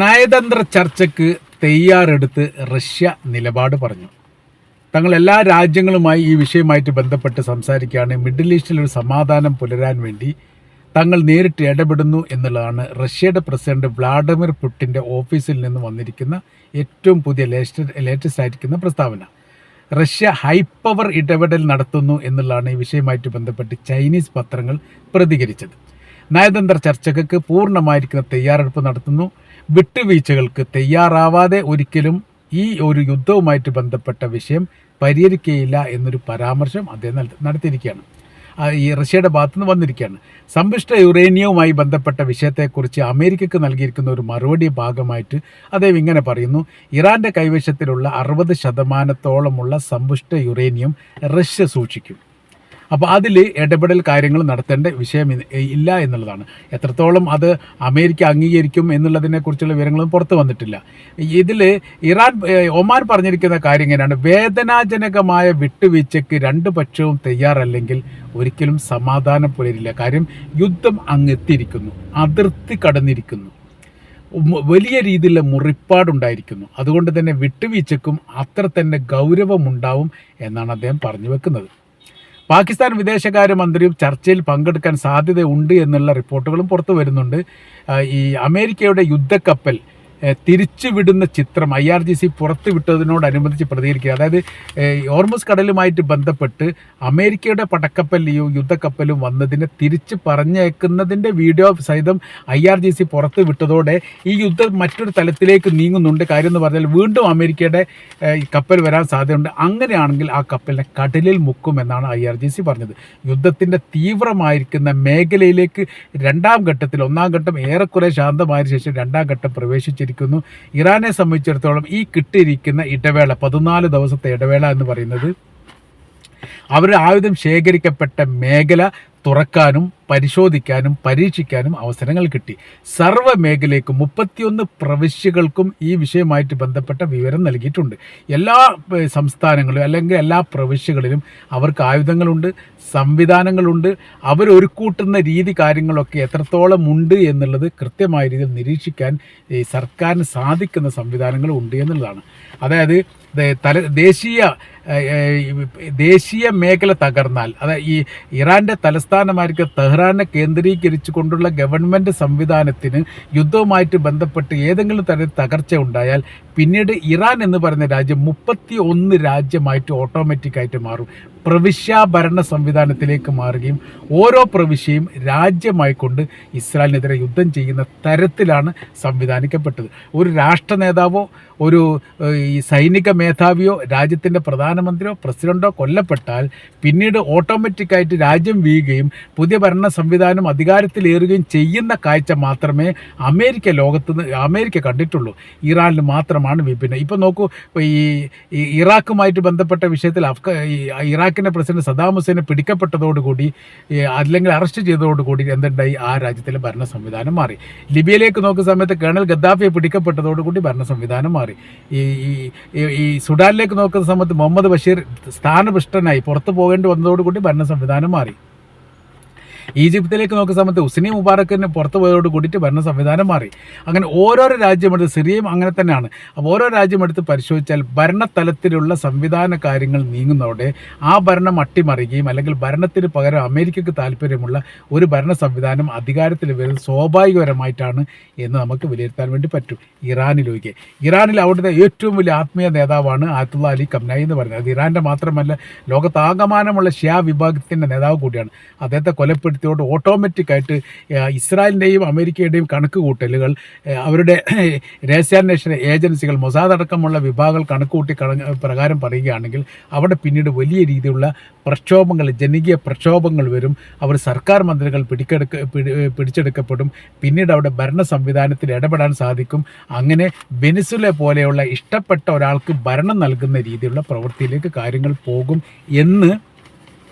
നയതന്ത്ര ചർച്ചയ്ക്ക് തയ്യാറെടുത്ത് റഷ്യ നിലപാട് പറഞ്ഞു. തങ്ങൾ എല്ലാ രാജ്യങ്ങളുമായി ഈ വിഷയവുമായിട്ട് ബന്ധപ്പെട്ട് സംസാരിക്കുകയാണ്. മിഡിൽ ഈസ്റ്റിൽ ഒരു സമാധാനം പുലരാൻ വേണ്ടി തങ്ങൾ നേരിട്ട് ഇടപെടുന്നു എന്നുള്ളതാണ് റഷ്യയുടെ പ്രസിഡന്റ് വ്ളാഡിമിർ പുടിൻ്റെ ഓഫീസിൽ നിന്ന് വന്നിരിക്കുന്ന ഏറ്റവും പുതിയ ലേറ്റസ്റ്റ് ആയിരിക്കുന്ന പ്രസ്താവന. റഷ്യ ഹൈപ്പവർ ഇടപെടൽ നടത്തുന്നു എന്നുള്ളതാണ് ഈ വിഷയവുമായിട്ട് ബന്ധപ്പെട്ട് ചൈനീസ് പത്രങ്ങൾ പ്രതികരിച്ചത്. നയതന്ത്ര ചർച്ചകൾക്ക് പൂർണ്ണമായിരിക്കുന്ന തയ്യാറെടുപ്പ് നടത്തുന്നു. വിട്ടുവീഴ്ചകൾക്ക് തയ്യാറാവാതെ ഒരിക്കലും ഈ ഒരു യുദ്ധവുമായിട്ട് ബന്ധപ്പെട്ട വിഷയം പരിഹരിക്കുകയില്ല എന്നൊരു പരാമർശം അദ്ദേഹം നടത്തിയിരിക്കുകയാണ്. ഈ റഷ്യയുടെ ഭാഗത്തുനിന്ന് വന്നിരിക്കുകയാണ്. സമ്പുഷ്ട യുറേനിയവുമായി ബന്ധപ്പെട്ട വിഷയത്തെക്കുറിച്ച് അമേരിക്കക്ക് നൽകിയിരിക്കുന്ന ഒരു മറുപടി ഭാഗമായിട്ട് അദ്ദേഹം ഇങ്ങനെ പറയുന്നു: ഇറാൻ്റെ കൈവശത്തിലുള്ള 60% സമ്പുഷ്ട യുറേനിയം റഷ്യ സൂക്ഷിക്കും. അപ്പോൾ അതിൽ ഇടപെടൽ കാര്യങ്ങൾ നടത്തേണ്ട വിഷയം ഇല്ല എന്നുള്ളതാണ്. എത്രത്തോളം അത് അമേരിക്ക അംഗീകരിക്കും എന്നുള്ളതിനെക്കുറിച്ചുള്ള വിവരങ്ങളും പുറത്തു വന്നിട്ടില്ല. ഇതിൽ ഒമാൻ പറഞ്ഞിരിക്കുന്ന കാര്യം ഇങ്ങനെയാണ്: വേദനാജനകമായ വിട്ടുവീഴ്ചയ്ക്ക് രണ്ട് പക്ഷവും തയ്യാറല്ലെങ്കിൽ ഒരിക്കലും സമാധാനം പുലരില്ല. കാര്യം യുദ്ധം അങ്ങെത്തിയിരിക്കുന്നു, അതിർത്തി കടന്നിരിക്കുന്നു, വലിയ രീതിയിലുള്ള മുറിപ്പാടുണ്ടായിരിക്കുന്നു. അതുകൊണ്ട് തന്നെ വിട്ടുവീഴ്ചയ്ക്കും അത്ര തന്നെ ഗൗരവമുണ്ടാവും എന്നാണ് അദ്ദേഹം പറഞ്ഞു വെക്കുന്നത്. പാകിസ്ഥാൻ വിദേശകാര്യമന്ത്രിയും ചർച്ചയിൽ പങ്കെടുക്കാൻ സാധ്യതയുണ്ട് എന്നുള്ള റിപ്പോർട്ടുകളും പുറത്തു വരുന്നുണ്ട്. ഈ അമേരിക്കയുടെ യുദ്ധക്കപ്പൽ തിരിച്ചുവിടുന്ന ചിത്രം IRGC പുറത്തുവിട്ടതിനോടനുബന്ധിച്ച് പ്രതികരിക്കുക. അതായത് ഹോർമുസ് കടലുമായിട്ട് ബന്ധപ്പെട്ട് അമേരിക്കയുടെ പടക്കപ്പലിയും യുദ്ധക്കപ്പലും വന്നതിനെ തിരിച്ച് പറഞ്ഞേക്കുന്നതിൻ്റെ വീഡിയോ സഹിതം IRGC പുറത്ത് വിട്ടതോടെ ഈ യുദ്ധം മറ്റൊരു തലത്തിലേക്ക് നീങ്ങുന്നുണ്ട്. കാര്യം എന്ന് പറഞ്ഞാൽ വീണ്ടും അമേരിക്കയുടെ കപ്പൽ വരാൻ സാധ്യതയുണ്ട്. അങ്ങനെയാണെങ്കിൽ ആ കപ്പലിനെ കടലിൽ മുക്കുമെന്നാണ് IRGC പറഞ്ഞത്. യുദ്ധത്തിൻ്റെ തീവ്രമായിരിക്കുന്ന മേഖലയിലേക്ക് രണ്ടാം ഘട്ടത്തിൽ, ഒന്നാം ഘട്ടം ഏറെക്കുറെ ശാന്തമായ ശേഷം രണ്ടാം ഘട്ടം പ്രവേശിച്ചിരിക്കുന്നു. ഇറാനെ സംബന്ധിച്ചിടത്തോളം ഈ കിട്ടിയിരിക്കുന്ന ഇടവേള, 14 ദിവസത്തെ ഇടവേള എന്ന് പറയുന്നത് അവരുടെ ആയുധം ശേഖരിക്കപ്പെട്ട മേഖല തുറക്കാനും പരിശോധിക്കാനും പരീക്ഷിക്കാനും അവസരങ്ങൾ കിട്ടി. സർവ്വ മേഖലയ്ക്കും 31 പ്രവിശ്യകൾക്കും ഈ വിഷയമായിട്ട് ബന്ധപ്പെട്ട വിവരം നൽകിയിട്ടുണ്ട്. എല്ലാ സംസ്ഥാനങ്ങളിലും അല്ലെങ്കിൽ എല്ലാ പ്രവിശ്യകളിലും അവർക്ക് ആയുധങ്ങളുണ്ട്, സംവിധാനങ്ങളുണ്ട്. അവരൊരുക്കൂട്ടുന്ന രീതി കാര്യങ്ങളൊക്കെ എത്രത്തോളം ഉണ്ട് എന്നുള്ളത് കൃത്യമായ രീതിയിൽ നിരീക്ഷിക്കാൻ ഈ സർക്കാരിന് സാധിക്കുന്ന സംവിധാനങ്ങൾ ഉണ്ട് എന്നുള്ളതാണ്. അതായത് ദേശീയ മേഖല തകർന്നാൽ, അതായത് ഈ ഇറാൻ്റെ തലസ്ഥാനമായിരിക്കും തെഹ്റാനെ കേന്ദ്രീകരിച്ചു കൊണ്ടുള്ള ഗവൺമെൻറ് സംവിധാനത്തിന് യുദ്ധവുമായിട്ട് ബന്ധപ്പെട്ട് ഏതെങ്കിലും തരത്തിൽ തകർച്ച ഉണ്ടായാൽ പിന്നീട് ഇറാൻ എന്ന് പറയുന്ന രാജ്യം 31 രാജ്യമായിട്ട് ഓട്ടോമാറ്റിക്കായിട്ട് മാറും. പ്രവിശ്യാ ഭരണ സംവിധാനത്തിലേക്ക് മാറുകയും ഓരോ പ്രവിശ്യയും രാജ്യമായിക്കൊണ്ട് ഇസ്രായേലിനെതിരെ യുദ്ധം ചെയ്യുന്ന തരത്തിലാണ് സംവിധാനിക്കപ്പെട്ടത്. ഒരു രാഷ്ട്ര നേതാവോ ഒരു ഈ സൈനിക മേധാവിയോ രാജ്യത്തിൻ്റെ പ്രധാനമന്ത്രിയോ പ്രസിഡന്റോ കൊല്ലപ്പെട്ടാൽ പിന്നീട് ഓട്ടോമാറ്റിക്കായിട്ട് രാജ്യം വീഴുകയും പുതിയ ഭരണ സംവിധാനം അധികാരത്തിലേറുകയും ചെയ്യുന്ന കാഴ്ച മാത്രമേ അമേരിക്ക കണ്ടിട്ടുള്ളൂ. ഇറാനിൽ മാത്രമാണ് വിഭിന്നം. ഇപ്പം നോക്കൂ, ഈ ഇറാഖുമായിട്ട് ബന്ധപ്പെട്ട വിഷയത്തിൽ ഇറാഖിൻ്റെ പ്രസിഡന്റ് സദാം ഹുസൈനെ പിടിക്കപ്പെട്ടതോടുകൂടി അല്ലെങ്കിൽ അറസ്റ്റ് ചെയ്തതോടുകൂടി എന്തുണ്ടായി? ആ രാജ്യത്തിലെ ഭരണ സംവിധാനം മാറി. ലിബിയയിലേക്ക് നോക്കുന്ന സമയത്ത് കേണൽ ഗദ്ദാഫിയെ പിടിക്കപ്പെട്ടതോടുകൂടി ഭരണ സംവിധാനം മാറി. ഈ സുഡാനിലേക്ക് നോക്കുന്ന സമയത്ത് മുഹമ്മദ് ബഷീർ സ്ഥാനഭ്രഷ്ടനായി പുറത്തു പോകേണ്ടി വന്നതോടുകൂടി ഭരണ സംവിധാനം മാറി. ഈജിപ്തിലേക്ക് നോക്കുന്ന സമയത്ത് ഹുസ്നി മുബാറക്കിന് പുറത്തു പോയതോട് കൂടിയിട്ട് ഭരണ സംവിധാനം മാറി. അങ്ങനെ ഓരോരോ രാജ്യമെടുത്ത്, സിറിയയും അങ്ങനെ തന്നെയാണ്. അപ്പോൾ ഓരോ രാജ്യമെടുത്ത് പരിശോധിച്ചാൽ ഭരണതലത്തിലുള്ള സംവിധാന കാര്യങ്ങൾ നീങ്ങുന്നതോടെ ആ ഭരണം അട്ടിമറിയുകയും അല്ലെങ്കിൽ ഭരണത്തിന് പകരം അമേരിക്കക്ക് താല്പര്യമുള്ള ഒരു ഭരണ സംവിധാനം അധികാരത്തിൽ വരുന്നത് സ്വാഭാവികപരമായിട്ടാണ് എന്ന് നമുക്ക് വിലയിരുത്താൻ വേണ്ടി പറ്റും. ഇറാനിൽ അവിടുത്തെ ഏറ്റവും വലിയ ആത്മീയ നേതാവാണ് ആയത്തുള്ള അലി ഖംനായി എന്ന് പറയുന്നത്. അത് ഇറാൻ്റെ മാത്രമല്ല, ലോകത്താകമാനമുള്ള ഷിയ വിഭാഗത്തിൻ്റെ നേതാവ് കൂടിയാണ്. അദ്ദേഹത്തെ കൊലപ്പെടുത്തിയോട് ഓട്ടോമാറ്റിക്കായിട്ട് ഇസ്രായേലിൻ്റെയും അമേരിക്കയുടെയും കണക്ക് കൂട്ടലുകൾ, അവരുടെ രഹസ്യാന്വേഷണ ഏജൻസികൾ, മൊസാദ് അടക്കമുള്ള വിഭാഗങ്ങൾ കണക്കുകൂട്ടി പ്രകാരം പറയുകയാണെങ്കിൽ അവിടെ പിന്നീട് വലിയ രീതിയിലുള്ള പ്രക്ഷോഭങ്ങൾ, ജനകീയ പ്രക്ഷോഭങ്ങൾ വരും. അവർ സർക്കാർ മന്ത്രികൾ പിടിച്ചെടുക്കപ്പെടും. പിന്നീട് അവിടെ ഭരണ സംവിധാനത്തിൽ ഇടപെടാൻ സാധിക്കും. അങ്ങനെ വെനിസുല പോലെയുള്ള ഇഷ്ടപ്പെട്ട ഒരാൾക്ക് ഭരണം നൽകുന്ന രീതിയിലുള്ള പ്രവൃത്തിയിലേക്ക് കാര്യങ്ങൾ പോകും എന്ന്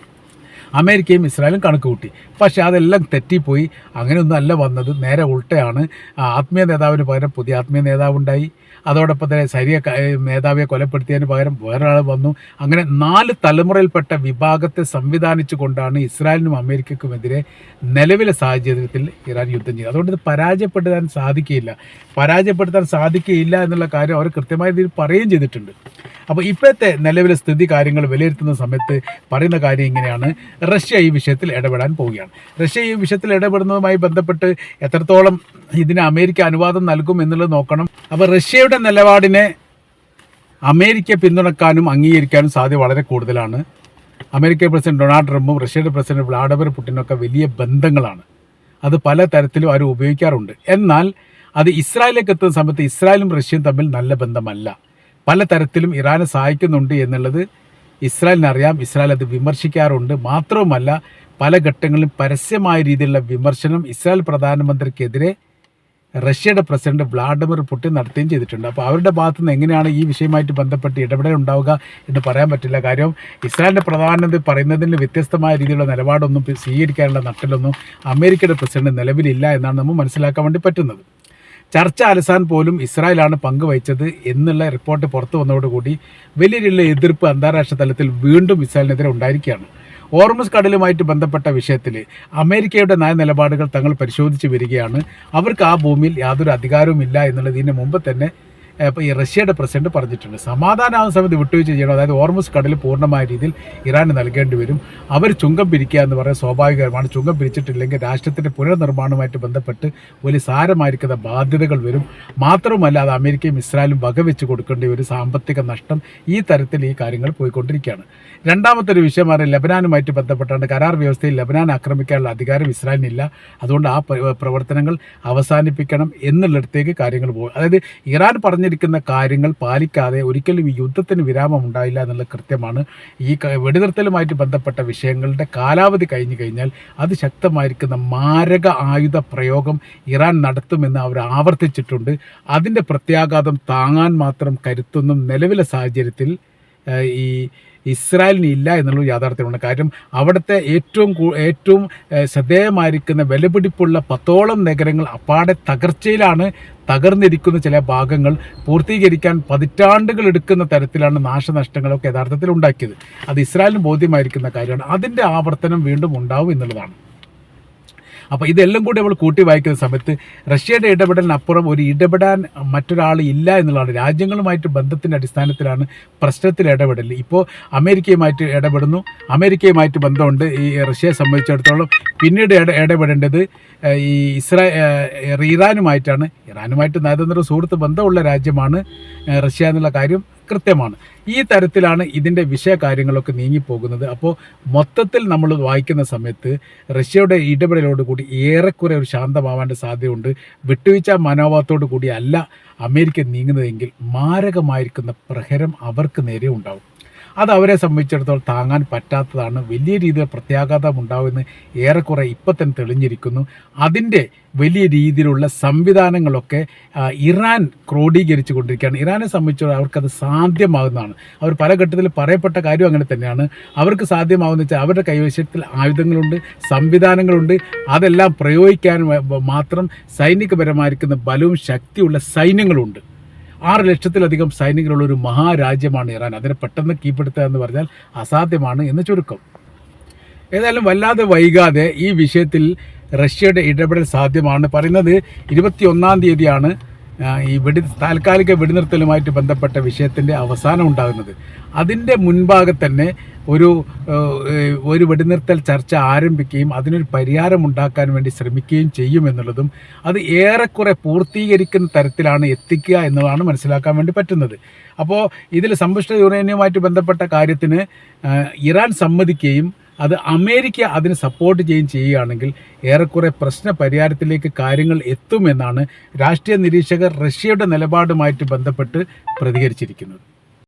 അമേരിക്കയും ഇസ്രായേലും കണക്ക് കൂട്ടി. പക്ഷേ അതെല്ലാം തെറ്റിപ്പോയി. അങ്ങനെയൊന്നും അല്ല വന്നത്, നേരെ ഉൾട്ടയാണ്. ആത്മീയ നേതാവിന് പകരം പുതിയ ആത്മീയ നേതാവുണ്ടായി. അതോടൊപ്പം തന്നെ ശരിയ നേതാവിനെ കൊലപ്പെടുത്തിയതിന് പകരം വേറൊരാൾ വന്നു. അങ്ങനെ 4 തലമുറയിൽപ്പെട്ട വിഭാഗത്തെ സംവിധാനിച്ചു കൊണ്ടാണ് ഇസ്രായേലിനും അമേരിക്കയ്ക്കുമെതിരെ നിലവിലെ സാഹചര്യത്തിൽ ഇറാൻ യുദ്ധം ചെയ്തത്. അതുകൊണ്ട് ഇത് പരാജയപ്പെടുത്താൻ സാധിക്കുകയില്ല എന്നുള്ള കാര്യം അവർ കൃത്യമായ രീതിയിൽ പറയുകയും ചെയ്തിട്ടുണ്ട്. അപ്പോൾ ഇപ്പോഴത്തെ നിലവിലെ സ്ഥിതി കാര്യങ്ങൾ വിലയിരുത്തുന്ന സമയത്ത് പറയുന്ന കാര്യം ഇങ്ങനെയാണ്: റഷ്യ ഈ വിഷയത്തിൽ ഇടപെടാൻ പോവുകയാണ്. റഷ്യ ഈ വിഷയത്തിൽ ഇടപെടുന്നതുമായി ബന്ധപ്പെട്ട് എത്രത്തോളം ഇതിന് അമേരിക്ക അനുവാദം നൽകും എന്നുള്ളത് നോക്കണം. അപ്പോൾ റഷ്യയുടെ നിലപാടിനെ അമേരിക്ക പിന്തുണക്കാനും അംഗീകരിക്കാനും സാധ്യത വളരെ കൂടുതലാണ്. അമേരിക്കൻ പ്രസിഡന്റ് ഡൊണാൾഡ് ട്രംപും റഷ്യയുടെ പ്രസിഡന്റ് വ്ളാഡിമിർ പുടിനൊക്കെ വലിയ ബന്ധങ്ങളാണ്. അത് പല തരത്തിലും അവർ ഉപയോഗിക്കാറുണ്ട്. എന്നാൽ അത് ഇസ്രായേലിലേക്ക് എത്തുന്ന സമയത്ത് ഇസ്രായേലും റഷ്യയും തമ്മിൽ നല്ല ബന്ധമല്ല. പല തരത്തിലും ഇറാനെ സഹായിക്കുന്നുണ്ട് എന്നുള്ളത് ഇസ്രായേലിനറിയാം. ഇസ്രായേൽ അത് വിമർശിക്കാറുണ്ട്. മാത്രവുമല്ല, പല ഘട്ടങ്ങളിലും പരസ്യമായ രീതിയിലുള്ള വിമർശനം ഇസ്രായേൽ പ്രധാനമന്ത്രിക്കെതിരെ റഷ്യയുടെ പ്രസിഡന്റ് വ്ളാഡിമിർ പുടിൻ നടത്തുകയും ചെയ്തിട്ടുണ്ട്. അപ്പോൾ അവരുടെ ഭാഗത്തു നിന്ന് എങ്ങനെയാണ് ഈ വിഷയമായിട്ട് ബന്ധപ്പെട്ട് ഇടപെടൽ ഉണ്ടാവുക എന്ന് പറയാൻ പറ്റില്ല. കാര്യം ഇസ്രായേലിൻ്റെ പ്രധാനമന്ത്രി പറയുന്നതിന് വ്യത്യസ്തമായ രീതിയിലുള്ള നിലപാടൊന്നും സ്വീകരിക്കാനുള്ള നട്ടിലൊന്നും അമേരിക്കയുടെ പ്രസിഡന്റ് നിലവിലില്ല എന്നാണ് നമ്മൾ മനസ്സിലാക്കാൻ വേണ്ടി പറ്റുന്നത്. ചർച്ച അലസാൻ പോലും ഇസ്രായേലാണ് പങ്കുവഹിച്ചത് എന്നുള്ള റിപ്പോർട്ട് പുറത്തു വന്നതോടുകൂടി വലിയ രീതിയിലുള്ള എതിർപ്പ് അന്താരാഷ്ട്ര തലത്തിൽ വീണ്ടും ഇസ്രായേലിനെതിരെ ഉണ്ടായിരിക്കുകയാണ്. ഹോർമുസ് കടലുമായിട്ട് ബന്ധപ്പെട്ട വിഷയത്തിൽ അമേരിക്കയുടെ നയനിലപാടുകൾ തങ്ങൾ പരിശോധിച്ച് വരികയാണ്. അവർക്ക് ആ ഭൂമിയിൽ യാതൊരു അധികാരവുമില്ല എന്നുള്ളത് ഇതിന് മുമ്പ് തന്നെ ഇപ്പോൾ ഈ റഷ്യയുടെ പ്രസിഡന്റ് പറഞ്ഞിട്ടുണ്ട്. സമാധാനമാകുന്ന സമയത്ത് വിട്ടുവീഴ്ച ചെയ്യണം. അതായത് ഹോർമുസ് കടൽ പൂർണ്ണമായ രീതിയിൽ ഇറാന് നൽകേണ്ടി വരും. അവർ ചുങ്കം പിരിക്കുക എന്ന് പറയുന്നത് സ്വാഭാവികമാണ്. ചുങ്കം പിരിച്ചിട്ടില്ലെങ്കിൽ രാഷ്ട്രത്തിൻ്റെ പുനർനിർമ്മാണവുമായിട്ട് ബന്ധപ്പെട്ട് വലിയ സാരമായിരിക്കുന്ന ബാധ്യതകൾ വരും. മാത്രവുമല്ല, അത് അമേരിക്കയും ഇസ്രായേലും വകവെച്ച് കൊടുക്കേണ്ട ഒരു സാമ്പത്തിക നഷ്ടം ഈ തരത്തിൽ ഈ കാര്യങ്ങൾ പോയിക്കൊണ്ടിരിക്കുകയാണ്. രണ്ടാമത്തെ ഒരു വിഷയമാണ് ലെബനാനുമായിട്ട് ബന്ധപ്പെട്ടാണ്. കരാർ വ്യവസ്ഥയിൽ ലെബനാൻ ആക്രമിക്കാനുള്ള അധികാരം ഇസ്രായേലിനില്ല. അതുകൊണ്ട് ആ പ്രവർത്തനങ്ങൾ അവസാനിപ്പിക്കണം എന്നുള്ളിടത്തേക്ക് കാര്യങ്ങൾ പോകും. അതായത് ഇറാൻ പറഞ്ഞിരിക്കുന്ന കാര്യങ്ങൾ പാലിക്കാതെ ഒരിക്കലും ഈ യുദ്ധത്തിന് വിരാമം ഉണ്ടായില്ല എന്നുള്ളത് കൃത്യമാണ്. ഈ വെടിനിർത്തലുമായിട്ട് ബന്ധപ്പെട്ട വിഷയങ്ങളുടെ കാലാവധി കഴിഞ്ഞു കഴിഞ്ഞാൽ അതിശക്തമായിരിക്കുന്ന മാരക ആയുധ പ്രയോഗം ഇറാൻ നടത്തുമെന്ന് അവർ ആവർത്തിച്ചിട്ടുണ്ട്. അതിൻ്റെ പ്രത്യാഘാതം താങ്ങാൻ മാത്രം കരുത്തൊന്നും നിലവിലെ സാഹചര്യത്തിൽ ഈ ഇസ്രായേലിന് ഇല്ല എന്നുള്ള യാഥാർത്ഥ്യമാണ്. കാര്യം അവിടുത്തെ ഏറ്റവും ശ്രദ്ധേയമായിരിക്കുന്ന വിലപിടിപ്പുള്ള 10ഓളം നഗരങ്ങൾ അപ്പാടെ തകർച്ചയിലാണ്. തകർന്നിരിക്കുന്ന ചില ഭാഗങ്ങൾ പൂർത്തീകരിക്കാൻ പതിറ്റാണ്ടുകൾ എടുക്കുന്ന തരത്തിലാണ് നാശനഷ്ടങ്ങളൊക്കെ യഥാർത്ഥത്തിൽ ഉണ്ടാക്കിയത്. അത് ഇസ്രായേലിന് ബോധ്യമായിരിക്കുന്ന കാര്യമാണ്. അതിൻ്റെ ആവർത്തനം വീണ്ടും ഉണ്ടാവും എന്നുള്ളതാണ്. അപ്പോൾ ഇതെല്ലാം കൂടി നമ്മൾ കൂട്ടി വായിക്കുന്ന സമയത്ത് റഷ്യയുടെ ഇടപെടലിനപ്പുറം ഒരു ഇടപെടാൻ മറ്റൊരാൾ ഇല്ല എന്നുള്ളതാണ്. രാജ്യങ്ങളുമായിട്ട് ബന്ധത്തിൻ്റെ അടിസ്ഥാനത്തിലാണ് പ്രശ്നത്തിൽ ഇടപെടൽ. ഇപ്പോൾ അമേരിക്കയുമായിട്ട് ഇടപെടുന്നു, അമേരിക്കയുമായിട്ട് ബന്ധമുണ്ട് ഈ റഷ്യയെ സംബന്ധിച്ചിടത്തോളം. പിന്നീട് ഇടപെടേണ്ടത് ഈ ഇറാനുമായിട്ടാണ്. ഇറാനുമായിട്ട് നയതന്ത്ര സുഹൃത്ത് ബന്ധമുള്ള രാജ്യമാണ് റഷ്യ എന്നുള്ള കാര്യം കൃത്യമാണ്. ഈ തരത്തിലാണ് ഇതിൻ്റെ വിഷയകാര്യങ്ങളൊക്കെ നീങ്ങിപ്പോകുന്നത്. അപ്പോൾ മൊത്തത്തിൽ നമ്മൾ വായിക്കുന്ന സമയത്ത് റഷ്യയുടെ ഇടപെടലോടുകൂടി ഏറെക്കുറെ ഒരു ശാന്തമാവാൻ്റെ സാധ്യതയുണ്ട്. വിട്ടുവീഴ്ച മനോഭാവത്തോടു കൂടി അല്ല അമേരിക്ക നീങ്ങുന്നതെങ്കിൽ മാരകമായിരിക്കുന്ന പ്രഹരം അവർക്ക് നേരെ ഉണ്ടാവും. അത് അവരെ സംബന്ധിച്ചിടത്തോളം താങ്ങാൻ പറ്റാത്തതാണ്. വലിയ രീതിയിൽ പ്രത്യാഘാതം ഉണ്ടാവുമെന്ന് ഏറെക്കുറെ ഇപ്പം തന്നെ തെളിഞ്ഞിരിക്കുന്നു. അതിൻ്റെ വലിയ രീതിയിലുള്ള സംവിധാനങ്ങളൊക്കെ ഇറാൻ ക്രോഡീകരിച്ചു കൊണ്ടിരിക്കുകയാണ്. ഇറാനെ സംബന്ധിച്ചിടത്തോളം അവർക്കത് സാധ്യമാകുന്നതാണ്. അവർ പല ഘട്ടത്തിൽ പറയപ്പെട്ട കാര്യം അങ്ങനെ തന്നെയാണ്. അവർക്ക് സാധ്യമാകുന്ന വെച്ചാൽ അവരുടെ കൈവശത്തിൽ ആയുധങ്ങളുണ്ട്, സംവിധാനങ്ങളുണ്ട്. അതെല്ലാം പ്രയോഗിക്കാൻ മാത്രം സൈനികപരമായിരിക്കുന്ന ബലവും ശക്തിയുള്ള സൈന്യങ്ങളുണ്ട്. 6 ലക്ഷത്തിലധികം സൈനികരുള്ള ഒരു മഹാരാജ്യമാണ് ഇറാൻ. അതിനെ പെട്ടെന്ന് കീഴ്പ്പെടുത്തുക എന്ന് പറഞ്ഞാൽ അസാധ്യമാണ് എന്ന് ചുരുക്കം. ഏതായാലും വല്ലാതെ വൈകാതെ ഈ വിഷയത്തിൽ റഷ്യയുടെ ഇടപെടൽ സാധ്യമാണ്. പറയുന്നത് 21-ാം തീയതിയാണ് ഈ താൽക്കാലിക വെടിനിർത്തലുമായിട്ട് ബന്ധപ്പെട്ട വിഷയത്തിൻ്റെ അവസാനം ഉണ്ടാകുന്നത്. അതിൻ്റെ മുൻപാകെ തന്നെ ഒരു വെടിനിർത്തൽ ചർച്ച ആരംഭിക്കുകയും അതിനൊരു പരിഹാരമുണ്ടാക്കാൻ വേണ്ടി ശ്രമിക്കുകയും ചെയ്യുമെന്നുള്ളതും അത് ഏറെക്കുറെ പൂർത്തീകരിക്കുന്ന തരത്തിലാണ് എത്തിക്കുക എന്നതാണ് മനസ്സിലാക്കാൻ വേണ്ടി പറ്റുന്നത്. അപ്പോൾ ഇതിൽ സമ്പുഷ്ട യുറേനിയവുമായിട്ട് ബന്ധപ്പെട്ട കാര്യത്തിന് ഇറാൻ സമ്മതിക്കുകയും അത് അമേരിക്ക അതിന് സപ്പോർട്ട് ചെയ്യുകയാണെങ്കിൽ ഏറെക്കുറെ പ്രശ്ന പരിഹാരത്തിലേക്ക് കാര്യങ്ങൾ എത്തുമെന്നാണ് രാഷ്ട്രീയ നിരീക്ഷകർ റഷ്യയുടെ നിലപാടുമായിട്ട് ബന്ധപ്പെട്ട് പ്രതികരിച്ചിരിക്കുന്നത്.